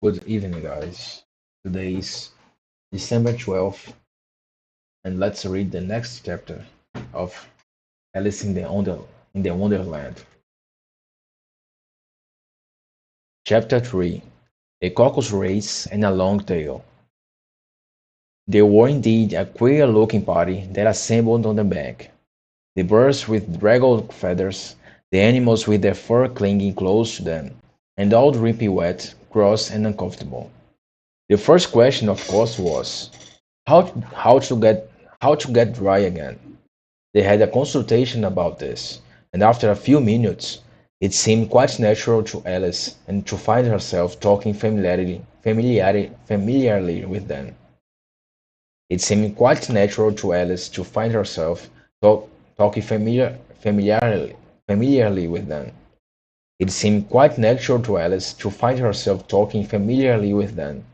Good evening, guys. Today is December 12th, and let's read the next chapter of Alice in the Wonderland. Chapter 3: A Caucus Race and a Long Tail. They were indeed a queer-looking party that assembled on the bank. The birds with draggled feathers, the animals with their fur clinging close to them, and all dripping wet, gross, and uncomfortable. The first question, of course, was how how to get how to get dry again. They had a consultation about this, and after a few minutes, it seemed quite natural to Alice and to find herself talking familiarly with them. It seemed quite natural to Alice to find herself talking familiarly with them. It seemed quite natural to Alice to find herself talking familiarly with them,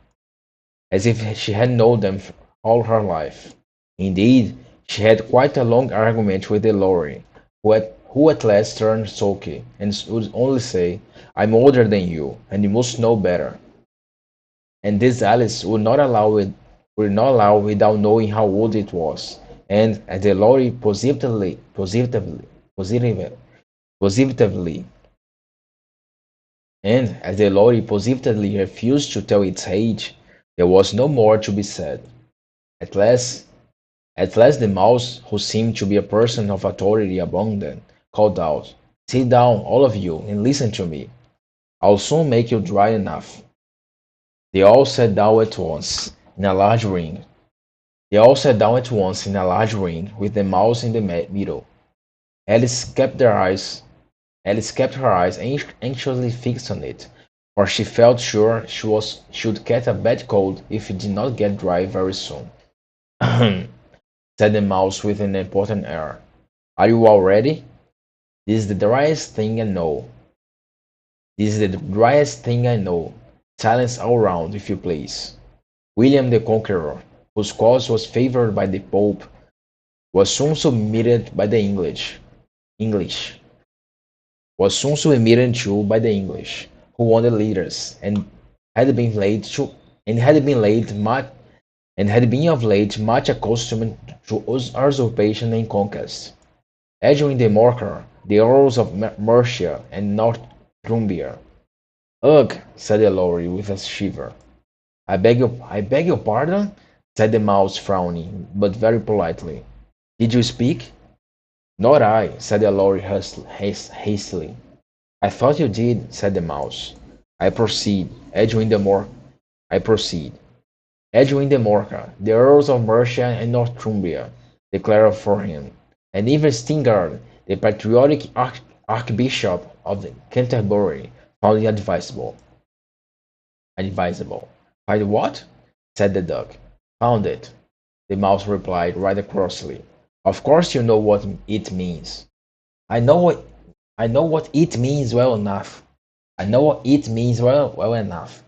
as if she had known them all her life. Indeed, she had quite a long argument with the lorry, who at last turned sulky, and would only say, "I'm older than you, and you must know better." And this Alice would not allow without knowing how old it was, and as the lorry positively, positively, and as the lorry positively refused to tell its age, there was no more to be said. At last At last the mouse, who seemed to be a person of authority among them, called out, "Sit down, all of you, and listen to me. I'll soon make you dry enough." They all sat down at once, in a large ring. They all sat down at once in a large ring, with the mouse in the middle. Alice kept her eyes anxiously fixed on it, for she felt sure should catch a bad cold if it did not get dry very soon. "Ahem," said the mouse with an important air. "Are you all ready? This is the driest thing I know. This is the driest thing I know. Silence all round, if you please." William the Conqueror, whose cause was favored by the Pope, was soon submitted by the English was soon submitted to by the English, who won the leaders, had been late to and had been late much and had been of late much accustomed to usurpation and conquest. Edwin de Morcar, the Earls of Mercia and Northumbria. "Ugh!" said the lorry with a shiver. I beg your pardon," said the mouse, frowning, but very politely. "Did you speak?" "Not I," said the lorry hastily. "I thought you did," said the mouse. I proceed. I proceed. Edwin de Morcar, the Earls of Mercia and Northumbria, declared for him, and even Stingard, the patriotic Archbishop of Canterbury, found it advisable. Advisable. "Find what?" said the duck. "Found it," the mouse replied rather crossly. "Of course you know what it means." "I know it. I know what it means well enough. I know what it means well enough.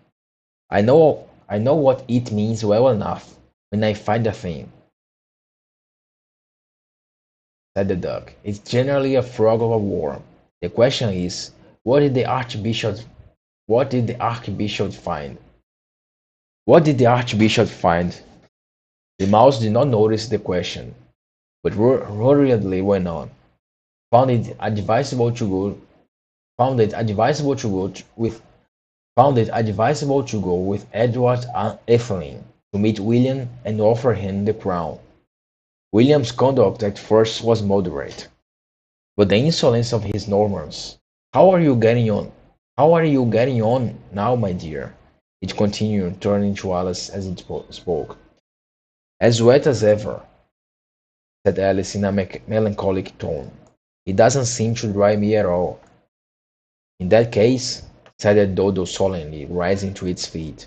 I know what it means well enough when I find a thing," said the duck. "It's generally a frog or a worm. The question is, what did the archbishop find?" "What did the archbishop find?" The mouse did not notice the question, but hurriedly went on. "Found it advisable to go found it advisable to go with found it advisable to go with Edward Etheling to meet William and offer him the crown. William's conduct at first was moderate, but the insolence of his Normans. How are you getting on? How are you getting on now, my dear?" it continued, turning to Alice as it spoke. "As wet as ever," said Alice in a melancholic tone. "It doesn't seem to dry me at all." "In that case," said the dodo solemnly, rising to its feet,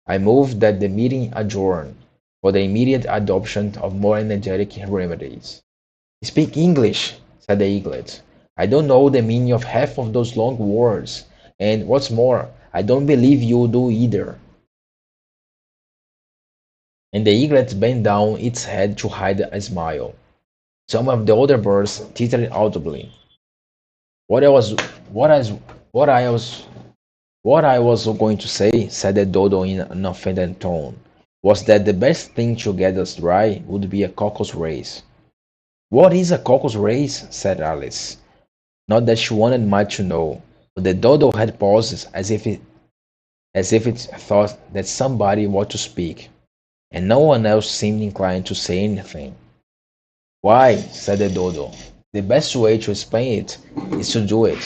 "I move that the meeting adjourn, for the immediate adoption of more energetic remedies." "Speak English," said the eaglet. "I don't know the meaning of half of those long words, and, what's more, I don't believe you do either." And the eaglet bent down its head to hide a smile. Some of the other birds tittered audibly. What I was what I was "What I was going to say," said the Dodo in an offended tone, "was that the best thing to get us dry would be a caucus race." "What is a caucus race?" said Alice. Not that she wanted Mike to know, but the Dodo had pauses as if it thought that somebody ought to speak, and no one else seemed inclined to say anything. "Why," said the Dodo, "the best way to explain it is to do it.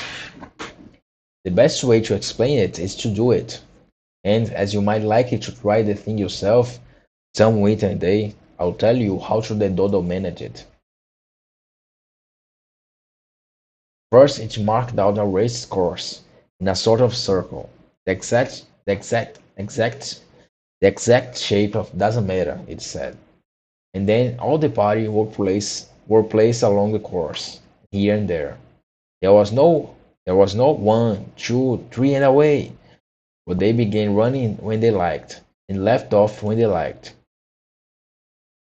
The best way to explain it is to do it. And as you might like it to try the thing yourself some winter day, I'll tell you how to the Dodo manage it. First it marked out a race course in a sort of circle. The exact shape of doesn't matter, it said. And then all the party were placed along the course, here and there. There was no 1, 2, 3 and away, but they began running when they liked, and left off when they liked.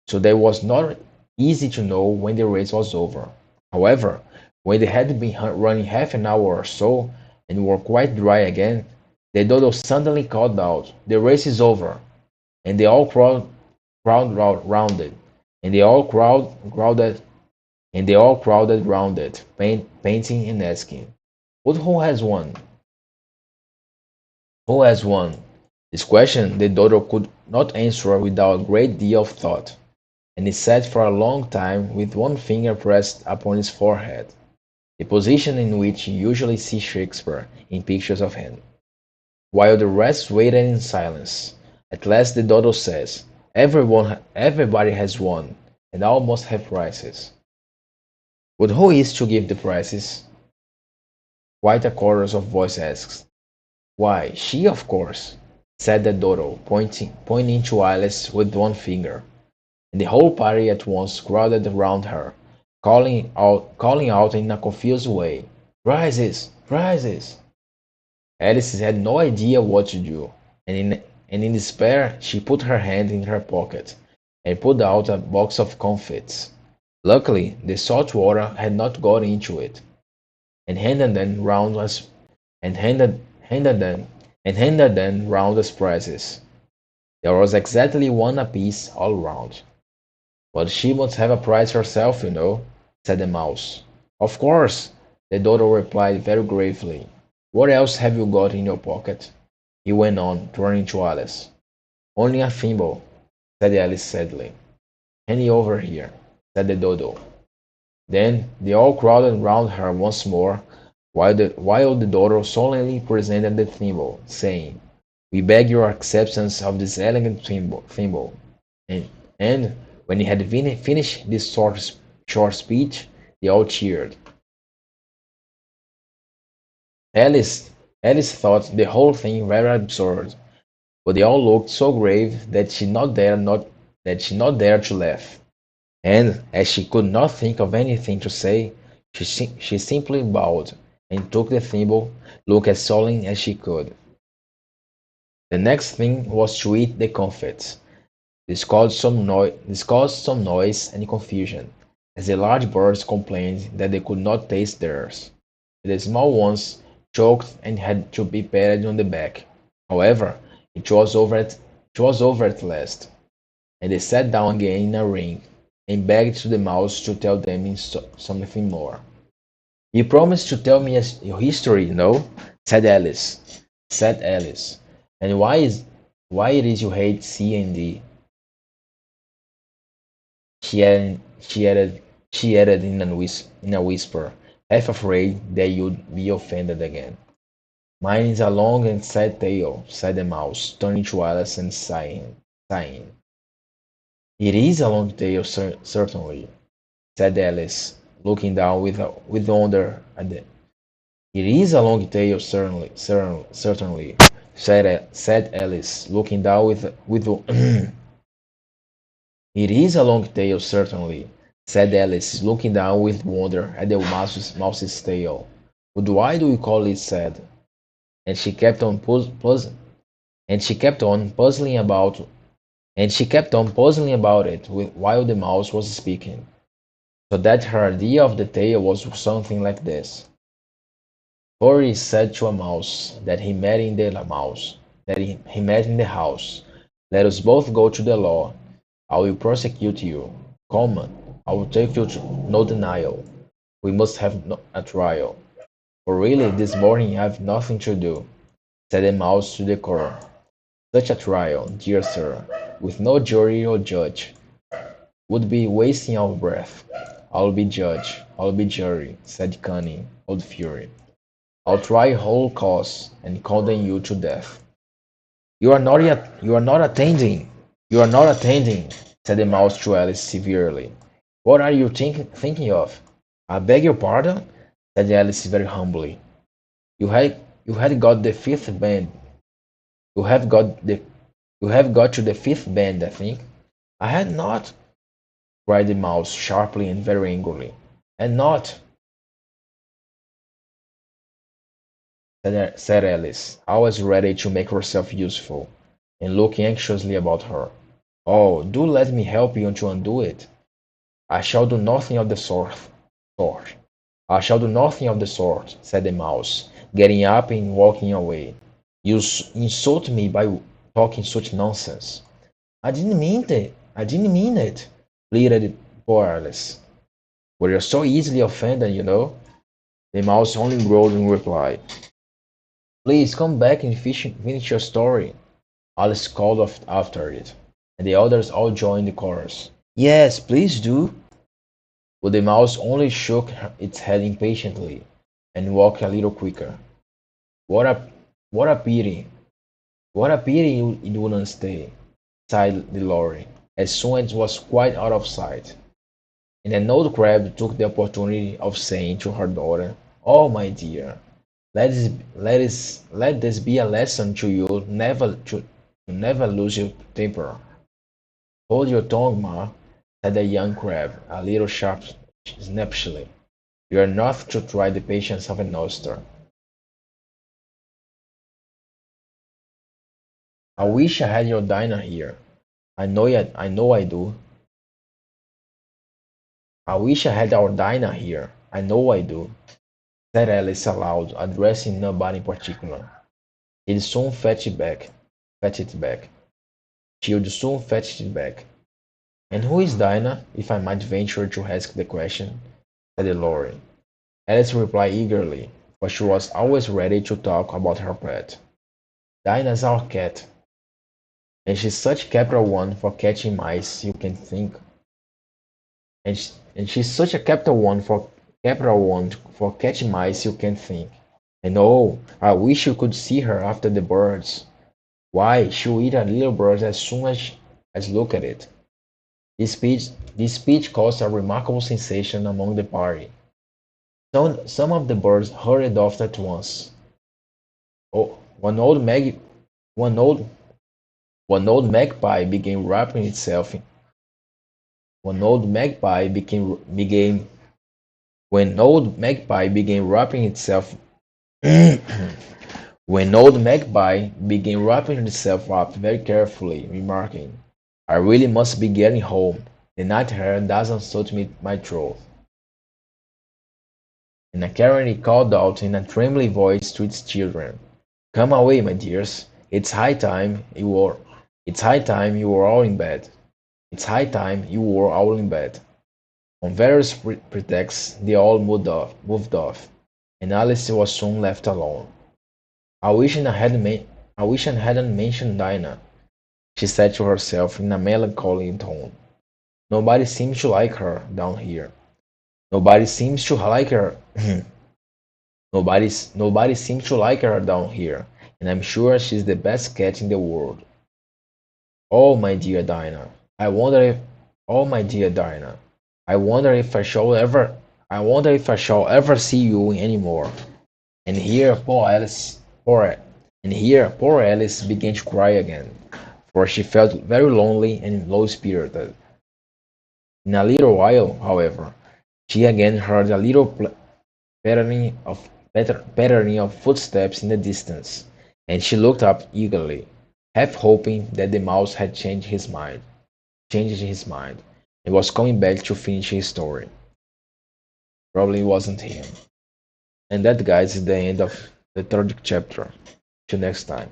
So that was not easy to know when the race was over. However, when they had been running half an hour or so, and were quite dry again, the Dodo suddenly called out, "The race is over!" And they all rounded, and they all crowded round it, panting and asking, "But who has won? Who has won?" This question the Dodo could not answer without a great deal of thought, and he sat for a long time with one finger pressed upon his forehead, the position in which you usually see Shakespeare in pictures of him, while the rest waited in silence. At last the Dodo says, "Everybody has won, and all must have prizes." "But who is to give the prizes?" Quite a chorus of voices asks. "Why, she, of course," said the Dodo, pointing to Alice with one finger, and the whole party at once crowded round her, calling out in a confused way, "Prizes! Prizes!" Alice had no idea what to do, and in despair she put her hand in her pocket and pulled out a box of comfits. Luckily, the salt water had not got into it, and handed them round as and handed them round as prizes. There was exactly one apiece all round. "But she must have a prize herself, you know," said the Mouse. "Of course," the Dodo replied very gravely. "What else have you got in your pocket?" he went on, turning to Alice. "Only a thimble," said Alice sadly. "Hand it over here," said the Dodo. Then they all crowded round her once more, while the Dodo solemnly presented the thimble, saying, "We beg your acceptance of this elegant thimble." And, and when he had finished this short speech, they all cheered. Alice, Alice thought the whole thing very absurd, but they all looked so grave that she not dared to laugh. And as she could not think of anything to say, she simply bowed and took the thimble, looked as solemn as she could. The next thing was to eat the comfits. This caused some noise and confusion, as the large birds complained that they could not taste theirs, and the small ones choked and had to be patted on the back. However, it was over at last, and they sat down again in a ring, and begged the Mouse to tell them something more. "You promised to tell me your history, no?" said Alice. "And why it is you hate C and D?" She added in a whisper, half afraid that you'd be offended again. "Mine is a long and sad tale," said the Mouse, turning to Alice and sighing. "It is a long tale, certainly," said Alice, looking down with wonder at the. "It is a long tale, certainly," said Alice, looking down with. "It is a long tale, certainly," said Alice, looking down with wonder at the mouse's tail. "But why do you call it sad?" And she kept on and she kept on puzzling about it while the mouse was speaking, so that her idea of the tale was something like this. Cory said to a mouse that he met in the house. Let us both go to the law. I will prosecute you. Come on, I will take you to no denial. We must have a trial. For really, this morning I have nothing to do, said the mouse to the coroner. Such a trial, dear sir, with no jury or judge, would be wasting our breath. I'll be judge, I'll be jury, said cunning old Fury. I'll try whole cause and condemn you to death. You are not attending. You are not attending, said the mouse to Alice severely. What are you thinking of? I beg your pardon, said Alice very humbly. You had got the fifth band. You have got the you have got to the fifth band, I think. I had not, cried the mouse sharply and very angrily. And not, said Alice, always ready to make herself useful, and looking anxiously about her. Oh, do let me help you to undo it. I shall do nothing of the sort. I shall do nothing of the sort, said the mouse, getting up and walking away. You insult me by talking such nonsense. I didn't mean it. I didn't mean it, pleaded poor Alice. But you're so easily offended, you know. The mouse only growled in reply. Please come back and finish your story. Alice called after it, and the others all joined the chorus. Yes, please do. But the mouse only shook its head impatiently and walked a little quicker. What a what a pity! What a pity it wouldn't stay, sighed the lorry, as soon as it was quite out of sight. And an old crab took the opportunity of saying to her daughter, "Oh, my dear, let this be a lesson to you to never lose your temper." "Hold your tongue, ma," said the young crab, a little sharp snappishly. "You are not to try the patience of an oyster." "I wish I had your Dinah here. I know I do. I wish I had our Dinah here. I know I do," said Alice aloud, addressing nobody in particular. He'd soon fetch it back. She'd soon fetch it back. "And who is Dinah, if I might venture to ask the question?" said the lorry. Alice replied eagerly, for she was always ready to talk about her pet. "Dinah's our cat, and she's such a capital one for catching mice you can think. And she's such a capital one for catching mice you can think. And oh, I wish you could see her after the birds. Why, she'll eat a little bird as soon as look at it." This speech caused a remarkable sensation among the party. Some of the birds hurried off at once. Oh, one old one old magpie began wrapping itself in, one old magpie began when old magpie began wrapping itself when old magpie began wrapping itself up very carefully, remarking, "I really must be getting home. The night air doesn't suit me my throat." And a Karen called out in a trembling voice to its children, "Come away, my dears. It's high time you were all in bed. It's high time you were all in bed." On various pretexts they all moved off, and Alice was soon left alone. I wish I hadn't mentioned Dinah," she said to herself in a melancholy tone. "Nobody seems to like her down here. Nobody seems to like her Nobody seems to like her down here, and I'm sure she's the best cat in the world. Oh, my dear Dinah, I wonder if oh, my dear Dinah, I wonder if I shall ever see you any more." And here poor Alice began to cry again, for she felt very lonely and low-spirited. In a little while, however, she again heard a little pattering of footsteps in the distance, and she looked up eagerly, half hoping that the mouse had changed his mind, and was coming back to finish his story. Probably it wasn't him. And that, guys, is the end of the third chapter. Till next time.